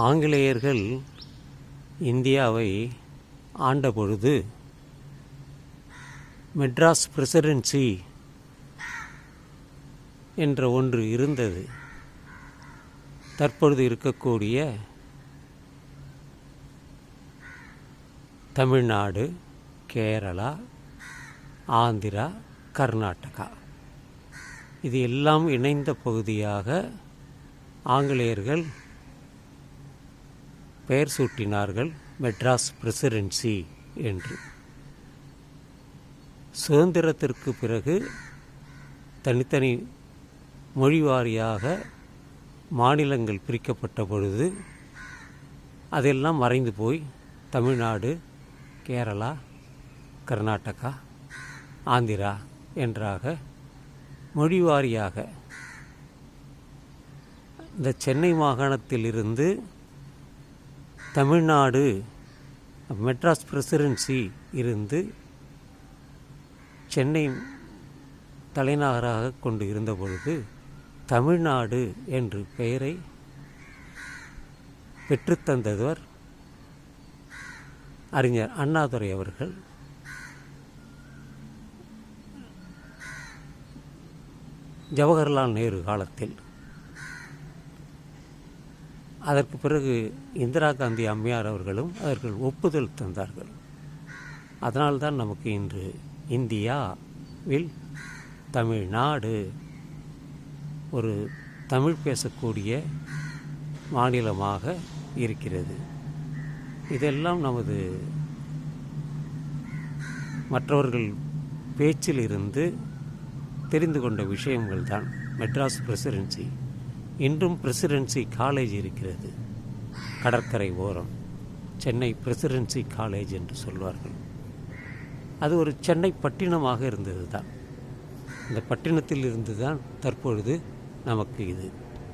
ஆங்கிலேயர்கள் இந்தியாவை ஆண்டபொழுது மெட்ராஸ் பிரசிடென்சி என்ற ஒன்று இருந்தது. தற்பொழுது இருக்கக்கூடிய தமிழ்நாடு, கேரளா, ஆந்திரா, கர்நாடகா இது எல்லாம் இணைந்த பகுதியாக ஆங்கிலேயர்கள் பெயர் சூட்டினார்கள் மெட்ராஸ் பிரசிடென்சி என்று. சுதந்திரத்திற்கு பிறகு தனித்தனி மொழி வாரியாக மாநிலங்கள் பிரிக்கப்பட்ட பொழுது அதெல்லாம் மறைந்து போய் தமிழ்நாடு, கேரளா, கர்நாடகா, ஆந்திரா என்றாக மொழி வாரியாக இந்த சென்னை மாகாணத்திலிருந்து தமிழ்நாடு மெட்ராஸ் பிரசிடென்சி இருந்து சென்னை தலைநகராக கொண்டு இருந்த பொழுது தமிழ்நாடு என்று பெயரை பெற்றுத்தந்தவர் அறிஞர் அண்ணாதுரை அவர்கள். ஜவஹர்லால் நேரு காலத்தில். அதற்கு பிறகு இந்திரா காந்தி அம்மையார் அவர்களும் அவர்கள் ஒப்புதல் தந்தார்கள். அதனால்தான் நமக்கு இன்று இந்தியாவில் தமிழ்நாடு ஒரு தமிழ் பேசக்கூடிய மாநிலமாக இருக்கிறது. இதெல்லாம் நமது மற்றவர்கள் பேச்சில் இருந்து தெரிந்து கொண்ட விஷயங்கள் தான். மெட்ராஸ் பிரசிடென்சி இன்றும் பிரசிடென்சி காலேஜ் இருக்கிறது கடற்கரை ஓரம். சென்னை பிரசிடென்சி காலேஜ் என்று சொல்வார்கள். அது ஒரு சென்னை பட்டினமாக இருந்தது தான். இந்த பட்டினத்தில் இருந்து தான் தற்பொழுது நமக்கு இது